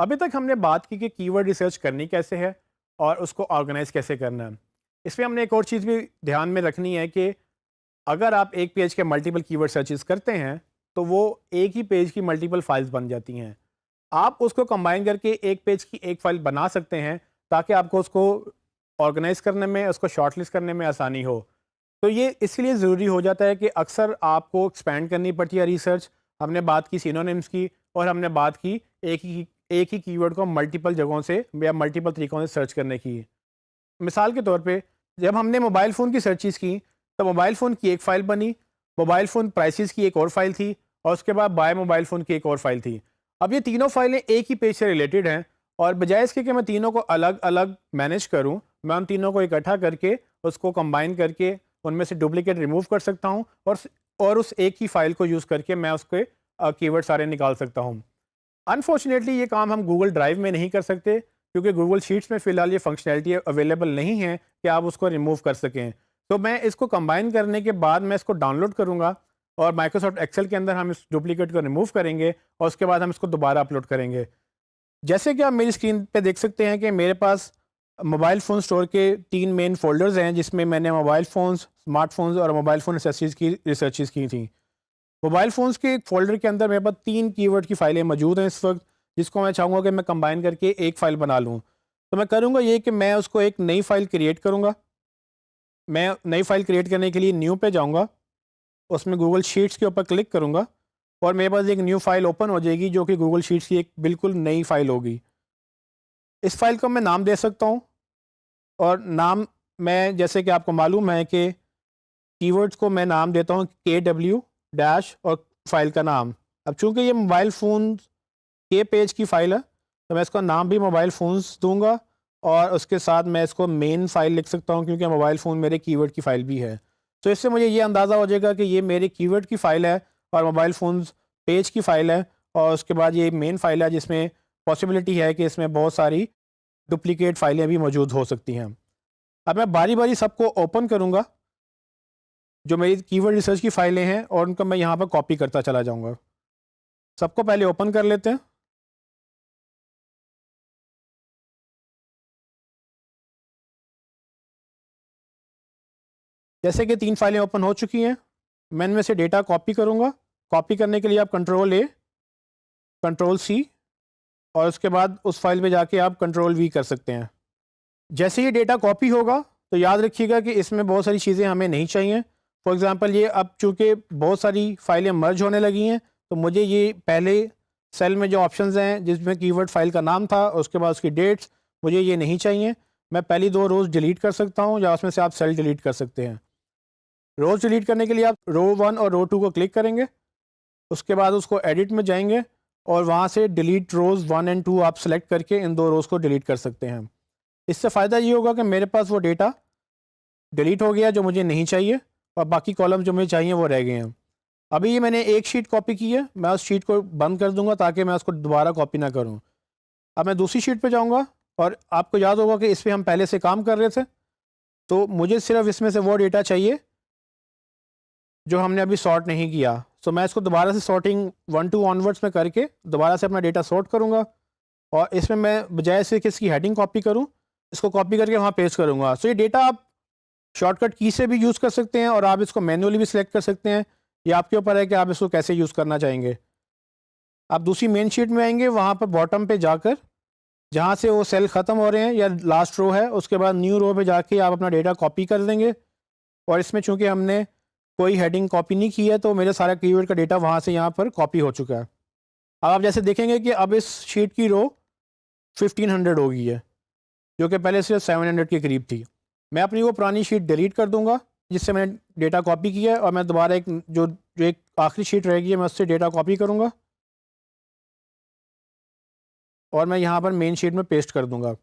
अभी तक हमने बात की कि कीवर्ड रिसर्च करनी कैसे है और उसको ऑर्गेनाइज कैसे करना है। इसमें हमने एक और चीज़ भी ध्यान में रखनी है कि अगर आप एक पेज के मल्टीपल कीवर्ड सर्चेस करते हैं तो वो एक ही पेज की मल्टीपल फाइल्स बन जाती हैं। आप उसको कंबाइन करके एक पेज की एक फाइल बना सकते हैं ताकि आपको उसको ऑर्गेनाइज करने में, उसको शॉर्टलिस्ट करने में आसानी हो। तो ये इसलिए ज़रूरी हो जाता है कि अक्सर आपको एक्सपेंड करनी पड़ती है रिसर्च। हमने बात की सिनोनिम्स की और हमने बात की एक ही कीवर्ड को मल्टीपल जगहों से या मल्टीपल तरीक़ों से सर्च करने की। मिसाल के तौर पे जब हमने मोबाइल फ़ोन की सर्चेज़ की तो मोबाइल फ़ोन की एक फ़ाइल बनी, मोबाइल फ़ोन प्राइसेस की एक और फ़ाइल थी और उसके बाद बाय मोबाइल फ़ोन की एक और फ़ाइल थी। अब ये तीनों फ़ाइलें एक ही पेज से रिलेटेड हैं और बजाय इसके कि मैं तीनों को अलग-अलग मैनेज करूँ, मैं उन तीनों को इकट्ठा करके उसको कंबाइन करके उनमें से डुप्लिकेट रिमूव कर सकता हूँ और उस एक ही फ़ाइल को यूज़ करके मैं उसके कीवर्ड सारे निकाल सकता हूँ। अनफॉर्चुनेटली ये काम हम गूगल ड्राइव में नहीं कर सकते क्योंकि गूगल शीट्स में फ़िलहाल ये फंक्शनैलिटी अवेलेबल नहीं है कि आप उसको रिमूव कर सकें। तो मैं इसको कंबाइन करने के बाद मैं इसको डाउनलोड करूँगा और माइक्रोसॉफ्ट एक्सेल के अंदर हम इस डुप्लिकेट को रिमूव करेंगे और उसके बाद हम इसको दोबारा अपलोड करेंगे। जैसे कि आप मेरी स्क्रीन पे देख सकते हैं कि मेरे पास मोबाइल फ़ोन स्टोर के 3 मेन फ़ोल्डर्स हैं जिसमें मैंने मोबाइल फ़ोन्स, स्मार्टफ़ोन्स और मोबाइल फ़ोन एक्सेसरीज़ की रिसर्चेज़ की थी। मोबाइल फ़ोन्स के एक फ़ोल्डर के अंदर मेरे पास 3 कीवर्ड की फ़ाइलें मौजूद हैं इस वक़्त, जिसको मैं चाहूँगा कि मैं कंबाइन करके एक फ़ाइल बना लूँ। तो मैं करूँगा ये कि मैं उसको एक नई फ़ाइल क्रिएट करूँगा। मैं नई फ़ाइल क्रिएट करने के लिए न्यू पे जाऊँगा, उसमें गूगल शीट्स के ऊपर क्लिक करूँगा और मेरे पास एक न्यू फ़ाइल ओपन हो जाएगी जो कि गूगल शीट्स की एक बिल्कुल नई फ़ाइल होगी। इस फ़ाइल को मैं नाम दे सकता हूँ और नाम मैं, जैसे कि आपको मालूम है कि कीवर्ड्स को मैं नाम देता हूँ KW डैश और फ़ाइल का नाम। अब चूँकि ये मोबाइल फ़ोन के पेज की फ़ाइल है तो मैं इसका नाम भी मोबाइल फ़ोन्स दूँगा और उसके साथ मैं इसको मेन फ़ाइल लिख सकता हूँ क्योंकि मोबाइल फ़ोन मेरे कीवर्ड की फ़ाइल भी है। तो इससे मुझे ये अंदाज़ा हो जाएगा कि ये मेरे कीवर्ड की फ़ाइल है और मोबाइल फ़ोन्स पेज की फ़ाइल है और उसके बाद ये मेन फ़ाइल है जिसमें पॉसिबिलिटी है कि इसमें बहुत सारी डुप्लिकेट फ़ाइलें भी मौजूद हो सकती हैं। अब मैं बारी-बारी सबको ओपन करूँगा, जो मेरी कीवर्ड रिसर्च की फ़ाइलें हैं और उनको मैं यहाँ पर कॉपी करता चला जाऊँगा। सबको पहले ओपन कर लेते हैं। जैसे कि 3 फाइलें ओपन हो चुकी हैं, मैं इनमें से डेटा कॉपी करूँगा। कॉपी करने के लिए आप कंट्रोल ए, कंट्रोल सी और उसके बाद उस फाइल पे जाके आप कंट्रोल वी कर सकते हैं। जैसे ये डेटा कॉपी होगा तो याद रखिएगा कि इसमें बहुत सारी चीज़ें हमें नहीं चाहिए। फॉर एग्ज़ाम्पल ये अब चूँकि बहुत सारी फाइलें मर्ज होने लगी हैं तो मुझे ये पहले सेल में जो ऑप्शंस हैं जिसमें कीवर्ड फाइल का नाम था, उसके बाद उसकी डेट्स, मुझे ये नहीं चाहिए। मैं पहली 2 रोज़ डिलीट कर सकता हूँ या उसमें से आप सेल डिलीट कर सकते हैं। रोज़ डिलीट करने के लिए आप रो 1 और रो 2 को क्लिक करेंगे, उसके बाद उसको एडिट में जाएँगे और वहाँ से डिलीट रोज़ 1 एंड 2 आप सेलेक्ट करके इन 2 रोज़ को डिलीट कर सकते हैं। इससे फ़ायदा ये होगा कि मेरे पास वो डेटा डिलीट हो गया जो मुझे नहीं चाहिए और बाकी कॉलम जो मुझे चाहिए वो रह गए हैं। अभी ये मैंने एक शीट कॉपी की है, मैं उस शीट को बंद कर दूँगा ताकि मैं उसको दोबारा कॉपी ना करूँ। अब मैं दूसरी शीट पे जाऊँगा और आपको याद होगा कि इस पे हम पहले से काम कर रहे थे, तो मुझे सिर्फ़ इसमें से वो डेटा चाहिए जो हमने अभी सॉर्ट नहीं किया। सो मैं इसको दोबारा से सॉर्टिंग 1 टू ऑनवर्ड्स में करके दोबारा से अपना डेटा सॉर्ट करूँगा और इसमें मैं बजाय से कि इसकी हेडिंग कॉपी करूँ, इसको कॉपी करके वहाँ पेस्ट करूँगा। सो ये डेटा आप शॉर्टकट की से भी यूज़ कर सकते हैं और आप इसको मैन्युअली भी सिलेक्ट कर सकते हैं। ये आपके ऊपर है कि आप इसको कैसे यूज़ करना चाहेंगे। आप दूसरी मेन शीट में आएँगे, वहाँ पर बॉटम पे जाकर जहाँ से वो सेल ख़त्म हो रहे हैं या लास्ट रो है, उसके बाद न्यू रो पे जाके आप अपना डेटा कॉपी कर देंगे और इसमें चूँकि हमने कोई हेडिंग कॉपी नहीं की है तो मेरे सारा कीवर्ड का डेटा वहाँ से यहाँ पर कॉपी हो चुका है। अब आप जैसे देखेंगे कि अब इस शीट की रो 1500 हो गई है, जो कि पहले सिर्फ 700 के करीब थी। मैं अपनी वो पुरानी शीट डिलीट कर दूँगा जिससे मैंने डेटा कॉपी किया है और मैं दोबारा जो एक आखिरी शीट रहेगी मैं उससे डेटा कॉपी करूँगा और मैं यहाँ पर मेन शीट में पेस्ट कर दूँगा।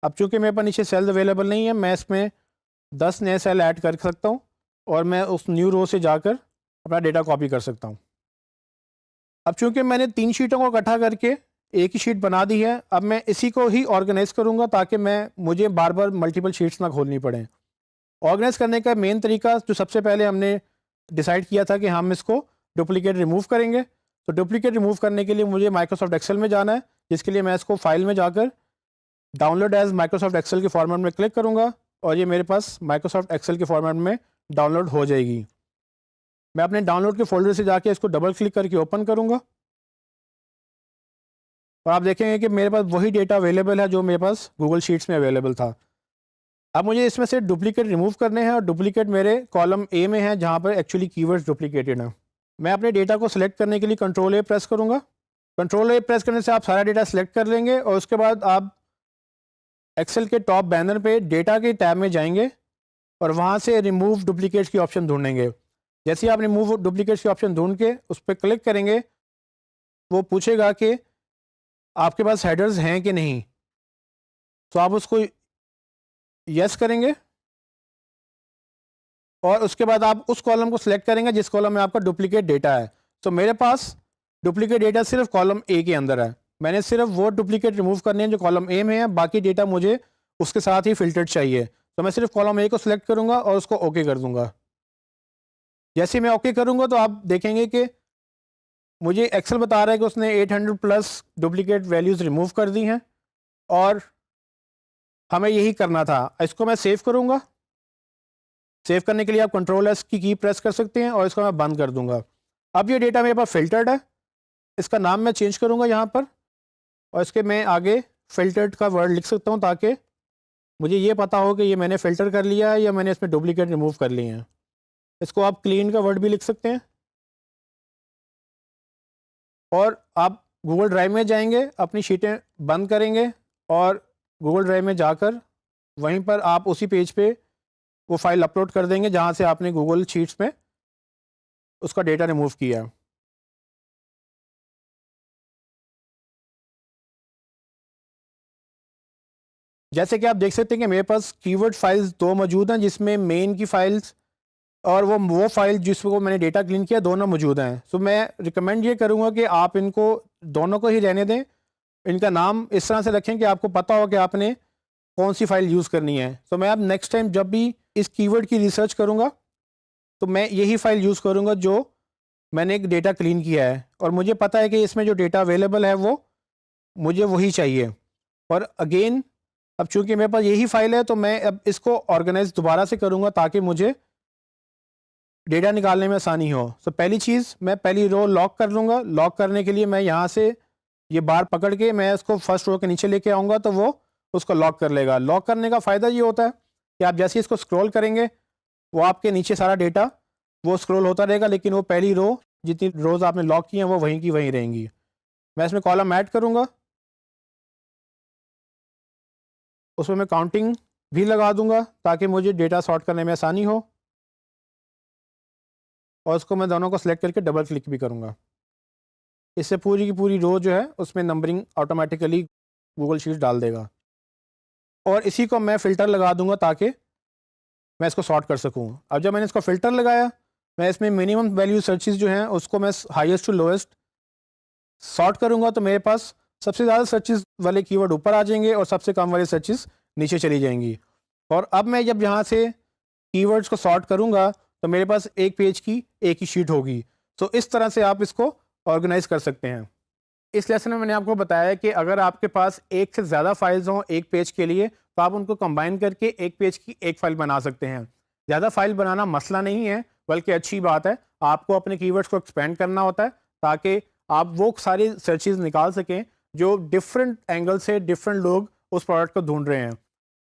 अब चूँकि मेरे पास नीचे सेल्स अवेलेबल नहीं है, मैं इसमें 10 नए सेल ऐड कर सकता हूँ और मैं उस न्यू रो से जाकर अपना डेटा कॉपी कर सकता हूँ। अब चूँकि मैंने 3 शीटों को इकट्ठा करके एक ही शीट बना दी है, अब मैं इसी को ही ऑर्गेनाइज़ करूँगा ताकि मुझे बार-बार मल्टीपल शीट्स ना खोलनी पड़ें। ऑर्गेनाइज़ करने का मेन तरीका जो सबसे पहले हमने डिसाइड किया था कि हम इसको डुप्लिकेट रिमूव करेंगे। तो डुप्लिकेट रिमूव करने के लिए मुझे माइक्रोसॉफ्ट एक्सेल में जाना है। जिसके लिए मैं इसको फाइल में जाकर डाउनलोड एज माइक्रोसॉफ्ट एक्सेल के फॉर्मेट में क्लिक करूँगा और ये मेरे पास माइक्रोसॉफ्ट एक्सेल के फॉर्मेट में डाउनलोड हो जाएगी। मैं अपने डाउनलोड के फोल्डर से जाके इसको डबल क्लिक करके ओपन करूँगा और आप देखेंगे कि मेरे पास वही डेटा अवेलेबल है जो मेरे पास गूगल शीट्स में अवेलेबल था। अब मुझे इसमें से डुप्लीकेट रिमूव करने हैं और डुप्लीकेट मेरे कॉलम ए में है जहाँ पर एक्चुअली कीवर्ड्स डुप्लीकेटेड हैं। मैं अपने डेटा को सिलेक्ट करने के लिए कंट्रोल ए प्रेस करूँगा। कंट्रोल ए प्रेस करने से आप सारा डेटा सिलेक्ट कर लेंगे और उसके बाद आप एक्सेल के टॉप बैनर पे डेटा के टैब में जाएंगे और वहाँ से रिमूव डुप्लीकेट्स की ऑप्शन ढूंढेंगे। जैसे ही आप रिमूव डुप्लीकेट्स की ऑप्शन ढूंढ के उस पर क्लिक करेंगे, वो पूछेगा कि आपके पास हेडर्स हैं कि नहीं, तो आप उसको यस करेंगे और उसके बाद आप उस कॉलम को सिलेक्ट करेंगे जिस कॉलम में आपका डुप्लीकेट डेटा है। तो मेरे पास डुप्लीकेट डेटा सिर्फ कॉलम ए के अंदर है। मैंने सिर्फ वो डुप्लीकेट रिमूव करने हैं जो कॉलम ए में है, बाकी डेटा मुझे उसके साथ ही फिल्टर्ड चाहिए। तो मैं सिर्फ कॉलम ए को सिलेक्ट करूंगा और उसको ओके कर दूंगा। जैसे ही मैं ओके करूंगा तो आप देखेंगे कि मुझे एक्सेल बता रहा है कि उसने 800 प्लस डुप्लीकेट वैल्यूज़ रिमूव कर दी हैं और हमें यही करना था। इसको मैं सेव करूंगा। सेव करने के लिए आप कंट्रोल एस की प्रेस कर सकते हैं और इसको मैं बंद कर दूंगा। अब ये डेटा मेरे पास फिल्टर्ड है। इसका नाम मैं चेंज करूंगा यहाँ पर और इसके मैं आगे फिल्टर्ड का वर्ड लिख सकता हूँ ताकि मुझे ये पता हो कि ये मैंने फ़िल्टर कर लिया है या मैंने इसमें डुप्लीकेट रिमूव कर लिए हैं। इसको आप क्लीन का वर्ड भी लिख सकते हैं। और आप गूगल ड्राइव में जाएंगे, अपनी शीटें बंद करेंगे और गूगल ड्राइव में जाकर वहीं पर आप उसी पेज पे वो फाइल अपलोड कर देंगे जहाँ से आपने गूगल शीट्स में उसका डेटा रिमूव किया। जैसे कि आप देख सकते हैं कि मेरे पास कीवर्ड फाइल्स दो मौजूद हैं, जिसमें मेन की फाइल्स और वो फाइल जिसको मैंने डेटा क्लीन किया दोनों मौजूद हैं। तो मैं रिकमेंड ये करूँगा कि आप इनको दोनों को ही रहने दें। इनका नाम इस तरह से रखें कि आपको पता हो कि आपने कौन सी फाइल यूज़ करनी है। तो मैं अब नेक्स्ट टाइम जब भी इस कीवर्ड की रिसर्च करूँगा तो मैं यही फाइल यूज़ करूँगा जो मैंने एक डेटा क्लीन किया है और मुझे पता है कि इसमें जो डेटा अवेलेबल है वो मुझे वही चाहिए। और अगेन अब चूंकि मेरे पास यही फाइल है तो मैं अब इसको ऑर्गेनाइज दोबारा से करूँगा ताकि मुझे डेटा निकालने में आसानी हो। तो पहली चीज़, मैं पहली रो लॉक कर लूँगा। लॉक करने के लिए मैं यहाँ से ये बार पकड़ के मैं इसको फर्स्ट रो के नीचे लेके आऊँगा तो वो उसको लॉक कर लेगा। लॉक करने का फ़ायदा ये होता है कि आप जैसे ही इसको स्क्रॉल करेंगे वो आपके नीचे सारा डेटा वो स्क्रॉल होता रहेगा, लेकिन वो पहली रो जितनी रोज़ आपने लॉक की हैं वो वहीं की वहीं रहेंगी। मैं इसमें कॉलम ऐड करूँगा, उसमें मैं काउंटिंग भी लगा दूँगा ताकि मुझे डेटा सॉर्ट करने में आसानी हो और उसको मैं दोनों को सिलेक्ट करके डबल क्लिक भी करूँगा। इससे पूरी की पूरी रो जो है उसमें नंबरिंग ऑटोमेटिकली गूगल शीट्स डाल देगा। और इसी को मैं फ़िल्टर लगा दूँगा ताकि मैं इसको सॉर्ट कर सकूँ। अब जब मैंने इसको फ़िल्टर लगाया, मैं इसमें मिनिमम वैल्यू सर्चेस जो हैं उसको मैं हाईएस्ट टू लोएस्ट सॉर्ट करूँगा तो मेरे पास सबसे ज़्यादा सर्चेस वाले कीवर्ड ऊपर आ जाएंगे और सबसे कम वाले सर्चेस नीचे चली जाएंगी। और अब मैं जब यहाँ से कीवर्ड्स को सॉर्ट करूँगा तो मेरे पास एक पेज की एक ही शीट होगी। तो इस तरह से आप इसको ऑर्गेनाइज कर सकते हैं। इस लेसन में मैंने आपको बताया कि अगर आपके पास एक से ज़्यादा फाइल्स हों एक पेज के लिए तो आप उनको कंबाइन करके एक पेज की एक फ़ाइल बना सकते हैं। ज़्यादा फाइल बनाना मसला नहीं है, बल्कि अच्छी बात है। आपको अपने कीवर्ड्स को एक्सपेंड करना होता है ताकि आप वो सारी सर्चेज निकाल सकें जो डिफरेंट एंगल से डिफरेंट लोग उस प्रोडक्ट को ढूंढ रहे हैं।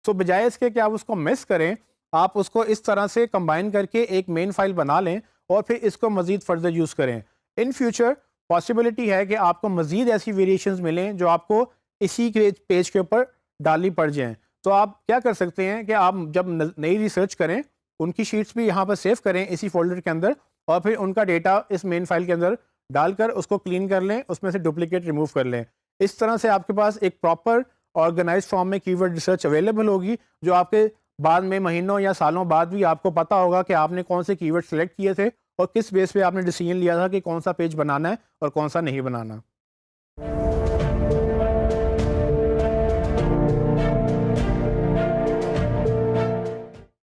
तो बजाय इसके कि आप उसको मिस करें, आप उसको इस तरह से कंबाइन करके एक मेन फाइल बना लें और फिर इसको मज़ीद फर्दर यूज़ करें। इन फ्यूचर पॉसिबिलिटी है कि आपको मज़ीद ऐसी वेरिएशंस मिलें जो आपको इसी के पेज के ऊपर डालनी पड़ जाएँ। तो आप क्या कर सकते हैं कि आप जब नई रिसर्च करें उनकी शीट्स भी यहाँ पर सेव करें इसी फोल्डर के अंदर और फिर उनका डेटा इस मेन फाइल के अंदर डालकर उसको क्लीन कर लें, उसमें से डुप्लीकेट रिमूव कर लें। इस तरह से आपके पास एक प्रॉपर ऑर्गेनाइज फॉर्म में कीवर्ड रिसर्च अवेलेबल होगी जो आपके बाद में महीनों या सालों बाद भी आपको पता होगा कि आपने कौन से कीवर्ड सेलेक्ट किए थे और किस बेस पे आपने डिसीजन लिया था कि कौन सा पेज बनाना है और कौन सा नहीं बनाना।